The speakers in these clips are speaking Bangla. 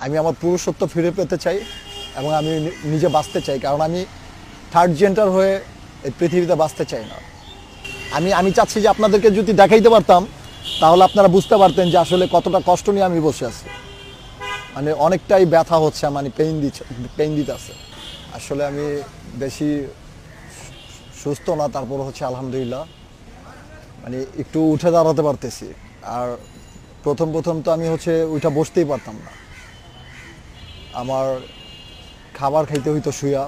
আমি আমার পুরুষত্ব ফিরে পেতে চাই এবং আমি নিজে বাঁচতে চাই, কারণ আমি থার্ড জেন্ডার হয়ে এই পৃথিবীতে বাঁচতে চাই না। আমি চাচ্ছি যে আপনাদেরকে যদি দেখাইতে পারতাম তাহলে আপনারা বুঝতে পারতেন যে আসলে কতটা কষ্ট নিয়ে আমি বসে আছি। মানে অনেকটাই ব্যথা হচ্ছে, মানে পেইন দিতে আছে। আসলে আমি বেশি সুস্থ না, তারপর হচ্ছে আলহামদুলিল্লাহ মানে একটু উঠে দাঁড়াতে পারতেছি। আর প্রথম তো আমি হচ্ছে ওইটা বসতেই পারতাম না, আমার খাবার খাইতে হইতো শুয়া।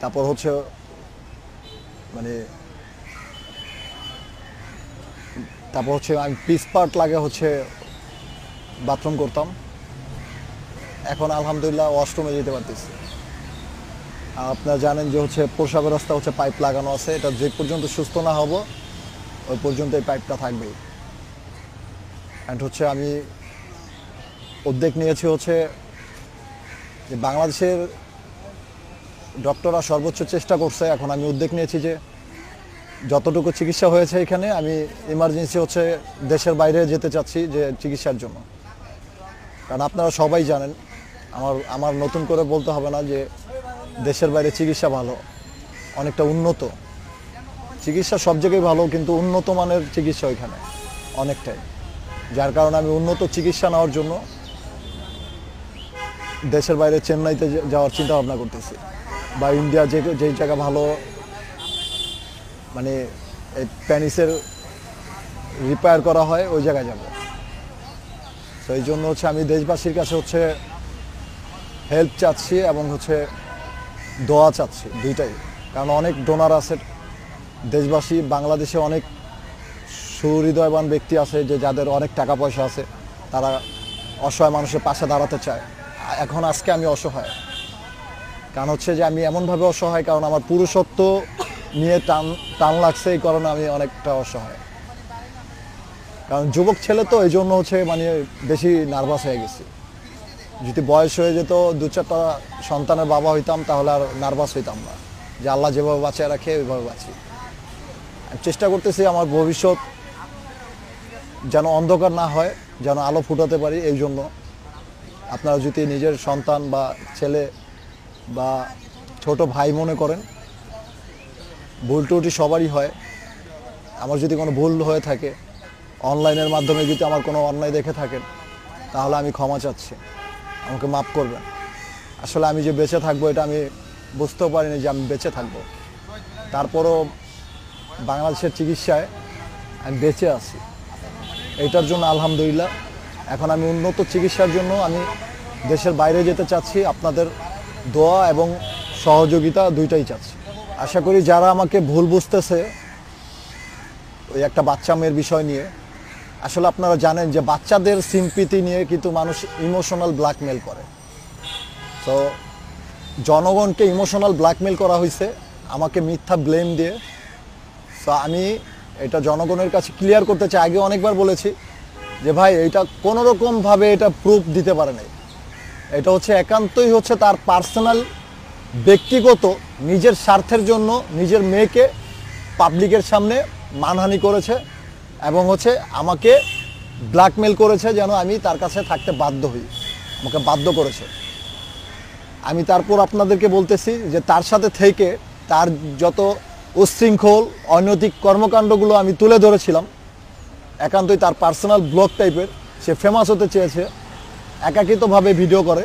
তারপর হচ্ছে মানে আমি পিস পার্ট লাগে হচ্ছে বাথরুম করতাম। এখন আলহামদুলিল্লাহ ওয়াশরুমে যেতে পারতেছি। আর আপনারা জানেন যে হচ্ছে প্রসাবের রাস্তা হচ্ছে পাইপ লাগানো আছে, এটা যে পর্যন্ত সুস্থ না হব ওই পর্যন্ত এই পাইপটা থাকবেই। অ্যান্ড হচ্ছে আমি উদ্যোগ নিয়েছি হচ্ছে যে বাংলাদেশের ডক্টররা সর্বোচ্চ চেষ্টা করছে, এখন আমি উদ্যোগ নিয়েছি যে যতটুকু চিকিৎসা হয়েছে এখানে আমি ইমার্জেন্সি হচ্ছে দেশের বাইরে যেতে চাচ্ছি যে চিকিৎসার জন্য। কারণ আপনারা সবাই জানেন, আমার নতুন করে বলতে হবে না যে দেশের বাইরে চিকিৎসা ভালো, অনেকটা উন্নত চিকিৎসা, সব জায়গায় ভালো, কিন্তু উন্নত মানের চিকিৎসা ওইখানে অনেকটাই। যার কারণে আমি উন্নত চিকিৎসা নেওয়ার জন্য দেশের বাইরে চেন্নাইতে যাওয়ার চিন্তা ভাবনা করতেছি, বা ইন্ডিয়া যেই জায়গা ভালো মানে এই প্যানিসের রিপেয়ার করা হয় ওই জায়গায় যাব। তো এই জন্য হচ্ছে আমি দেশবাসীর কাছে হচ্ছে হেল্প চাচ্ছি এবং হচ্ছে দোয়া চাচ্ছি, দুইটাই। কারণ অনেক ডোনার আছে দেশবাসী, বাংলাদেশে অনেক সুহৃদয়বান ব্যক্তি আছে যে যাদের অনেক টাকা পয়সা আছে, তারা অসহায় মানুষের পাশে দাঁড়াতে চায়। এখন আজকে আমি অসহায়, কারণ হচ্ছে যে আমি এমনভাবে অসহায় কারণ আমার পুরুষত্ব নিয়ে টান লাগছে, এই কারণে আমি অনেকটা অসহায়। কারণ যুবক ছেলে তো এই জন্য হচ্ছে মানে বেশি নার্ভাস হয়ে গেছি। যদি বয়স হয়ে যেত, 2-4টা সন্তানের বাবা হইতাম, তাহলে আর নার্ভাস হইতাম না, যে আল্লাহ যেভাবে বাঁচিয়ে রাখে ওইভাবে বাঁচি। আমি চেষ্টা করতেছি আমার ভবিষ্যৎ যেন অন্ধকার না হয়, যেন আলো ফুটাতে পারি। এই জন্য আপনারা যদি নিজের সন্তান বা ছেলে বা ছোট ভাই মনে করেন, ভুল ত্রুটি সবারই হয়, আমার যদি কোনো ভুল হয়ে থাকে, অনলাইনের মাধ্যমে যদি আমার কোনো অন্যায় দেখে থাকেন, তাহলে আমি ক্ষমা চাচ্ছি, আমাকে মাফ করবেন। আসলে আমি যে বেঁচে থাকবো এটা আমি বুঝতেও পারিনি যে আমি বেঁচে থাকবো। তারপরও বাংলাদেশের চিকিৎসায় আমি বেঁচে আছি, এইটার জন্য আলহামদুলিল্লাহ। এখন আমি উন্নত চিকিৎসার জন্য আমি দেশের বাইরে যেতে চাচ্ছি, আপনাদের দোয়া এবং সহযোগিতা দুইটাই চাচ্ছি। আশা করি যারা আমাকে ভুল বুঝতেছে ওই একটা বাচ্চা মেয়ের বিষয় নিয়ে, আসলে আপনারা জানেন যে বাচ্চাদের সিম্পিতি নিয়ে কিন্তু মানুষ ইমোশনাল ব্ল্যাকমেল করে। তো জনগণকে ইমোশনাল ব্ল্যাকমেল করা হয়েছে আমাকে মিথ্যা ব্লেম দিয়ে। তো আমি এটা জনগণের কাছে ক্লিয়ার করতে চাই। আগে অনেকবার বলেছি যে ভাই এটা কোনোরকমভাবে এটা প্রুফ দিতে পারে নাই, এটা হচ্ছে একান্তই হচ্ছে তার পার্সোনাল ব্যক্তিগত নিজের স্বার্থের জন্য নিজের মেয়েকে পাবলিকের সামনে মানহানি করেছে এবং হচ্ছে আমাকে ব্ল্যাকমেল করেছে যেন আমি তার কাছে থাকতে বাধ্য হই, আমাকে বাধ্য করেছে। আমি তারপর আপনাদেরকে বলতেছি যে তার সাথে থেকে তার যত উচ্ছৃঙ্খল অনৈতিক কর্মকাণ্ডগুলো আমি তুলে ধরেছিলাম, একান্তই তার পার্সোনাল ব্লগ টাইপের, সে ফেমাস হতে চেয়েছে, একাকিতভাবে ভিডিও করে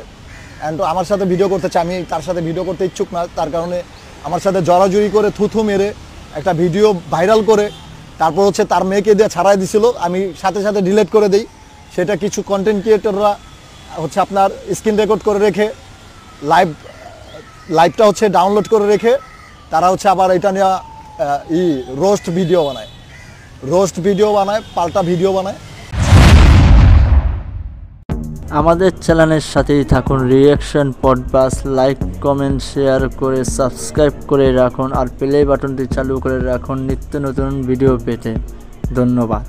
অ্যান্ড আমার সাথে ভিডিও করতে চায়। আমি তার সাথে ভিডিও করতে ইচ্ছুক না, তার কারণে আমার সাথে জড়াজড়ি করে থুথু মেরে একটা ভিডিও ভাইরাল করে তারপর হচ্ছে তার মেয়েকে দিয়ে ছাড়াই দিছিল। আমি সাথে সাথে ডিলিট করে দিই। সেটা কিছু কন্টেন্ট ক্রিয়েটররা হচ্ছে আপনার স্ক্রিন রেকর্ড করে রেখে লাইভটা হচ্ছে ডাউনলোড করে রেখে তারা হচ্ছে আবার এটা নিয়ে রোস্ট ভিডিও বানায়, পাল্টা ভিডিও বানায়। আমাদের চ্যানেলের সাথেই থাকুন। Reaction podcast like comment share করে সাবস্ক্রাইব করে রাখুন আর প্লে বাটনটি চালু করে রাখুন নিত্য নতুন ভিডিও পেতে। ধন্যবাদ।